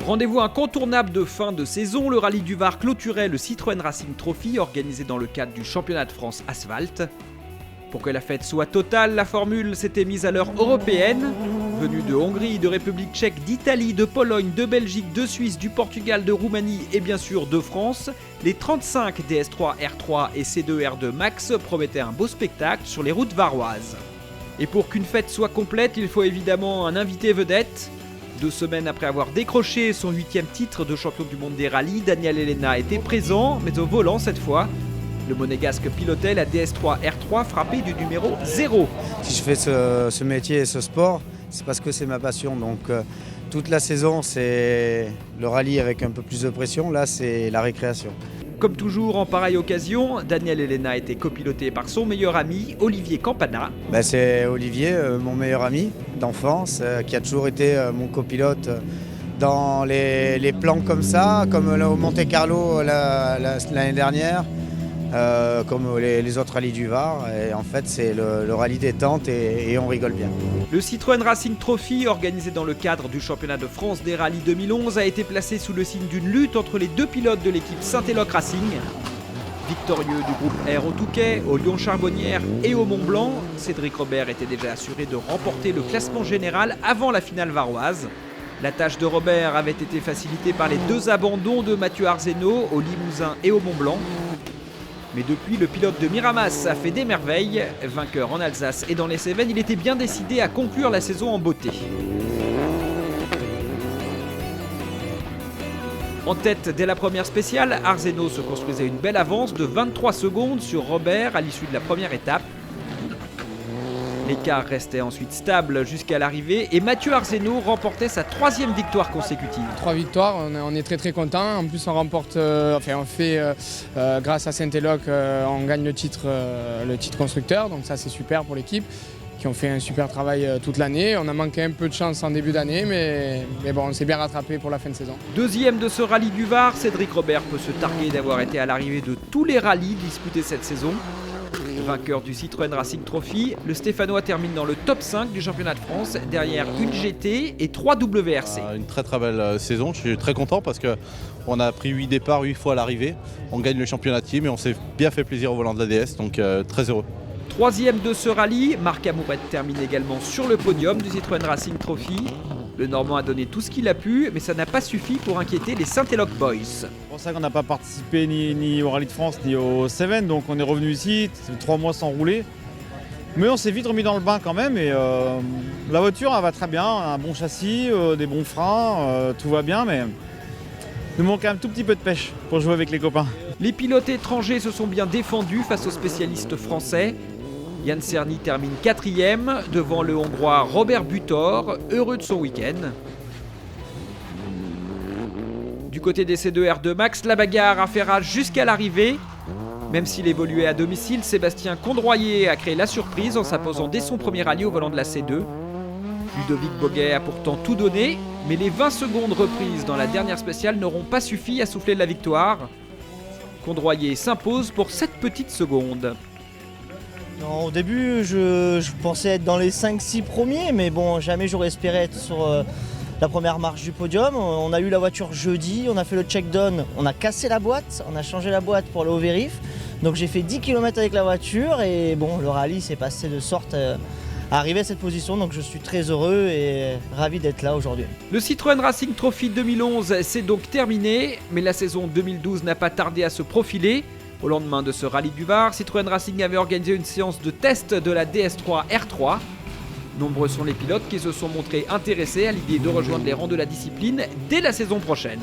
Rendez-vous incontournable de fin de saison, le rallye du Var clôturait le Citroën Racing Trophy organisé dans le cadre du championnat de France Asphalte. Pour que la fête soit totale, la formule s'était mise à l'heure européenne. Venue de Hongrie, de République tchèque, d'Italie, de Pologne, de Belgique, de Suisse, du Portugal, de Roumanie et bien sûr de France, les 35 DS3 R3 et C2 R2 Max promettaient un beau spectacle sur les routes varoises. Et pour qu'une fête soit complète, il faut évidemment un invité vedette. 2 semaines après avoir décroché son 8e titre de champion du monde des rallyes, Daniel Elena était présent, mais au volant cette fois. Le monégasque pilotait la DS3 R3 frappée du numéro 0. Si je fais ce métier et ce sport, c'est parce que c'est ma passion. Donc toute la saison, c'est le rallye avec un peu plus de pression. Là, c'est la récréation. Comme toujours en pareille occasion, Daniel Elena a été copiloté par son meilleur ami, Olivier Campana. C'est Olivier, mon meilleur ami d'enfance, qui a toujours été mon copilote dans les plans comme ça, comme au Monte Carlo l'année dernière. Comme les autres rallyes du Var, et en fait c'est le rallye détente et on rigole bien. Le Citroën Racing Trophy, organisé dans le cadre du championnat de France des rallyes 2011, a été placé sous le signe d'une lutte entre les 2 pilotes de l'équipe Saint-Éloque Racing. Victorieux du groupe R au Touquet, au Lyon-Charbonnière et au Mont-Blanc, Cédric Robert était déjà assuré de remporter le classement général avant la finale varoise. La tâche de Robert avait été facilitée par les 2 abandons de Mathieu Arzeno au Limousin et au Mont-Blanc. Mais depuis, le pilote de Miramas a fait des merveilles. Vainqueur en Alsace et dans les Cévennes, il était bien décidé à conclure la saison en beauté. En tête dès la première spéciale, Arzeno se construisait une belle avance de 23 secondes sur Robert à l'issue de la première étape. L'écart restait ensuite stable jusqu'à l'arrivée et Mathieu Arzeno remportait sa 3e victoire consécutive. 3 victoires, on est très content. En plus on remporte, grâce à Saint-Éloque, on gagne le titre constructeur, donc ça c'est super pour l'équipe qui ont fait un super travail toute l'année. On a manqué un peu de chance en début d'année, mais bon, on s'est bien rattrapé pour la fin de saison. 2e de ce rallye du Var, Cédric Robert peut se targuer d'avoir été à l'arrivée de tous les rallyes disputés cette saison. Vainqueur du Citroën Racing Trophy, le Stéphanois termine dans le top 5 du championnat de France, derrière une GT et 3 WRC. Une très belle saison, je suis très content parce qu'on a pris 8 départs, 8 fois à l'arrivée. On gagne le championnat team et on s'est bien fait plaisir au volant de la DS, donc très heureux. 3e de ce rallye, Marc Amourette termine également sur le podium du Citroën Racing Trophy. Le Normand a donné tout ce qu'il a pu, mais ça n'a pas suffi pour inquiéter les Saint-Éloque Boys. C'est pour ça qu'on n'a pas participé ni au Rallye de France ni au Cévennes, donc on est revenu ici, c'est 3 mois sans rouler. Mais on s'est vite remis dans le bain quand même et la voiture elle va très bien, un bon châssis, des bons freins, tout va bien, mais il nous manque un tout petit peu de pêche pour jouer avec les copains. Les pilotes étrangers se sont bien défendus face aux spécialistes français. Yann Cerny termine 4e devant le Hongrois Robert Butor, heureux de son week-end. Du côté des C2 R2 Max, la bagarre a fait rage jusqu'à l'arrivée. Même s'il évoluait à domicile, Sébastien Condroyer a créé la surprise en s'imposant dès son premier rallye au volant de la C2. Ludovic Boguet a pourtant tout donné, mais les 20 secondes reprises dans la dernière spéciale n'auront pas suffi à souffler la victoire. Condroyer s'impose pour 7 petites secondes. Non, au début, je pensais être dans les 5-6 premiers, mais bon, jamais j'aurais espéré être sur la première marche du podium. On a eu la voiture jeudi, on a fait le check-down, on a cassé la boîte, on a changé la boîte pour aller au vérif. Donc j'ai fait 10 km avec la voiture et bon, le rallye s'est passé de sorte à arriver à cette position. Donc je suis très heureux et ravi d'être là aujourd'hui. Le Citroën Racing Trophy 2011 s'est donc terminé, mais la saison 2012 n'a pas tardé à se profiler. Au lendemain de ce rallye du Var, Citroën Racing avait organisé une séance de test de la DS3 R3. Nombreux sont les pilotes qui se sont montrés intéressés à l'idée de rejoindre les rangs de la discipline dès la saison prochaine.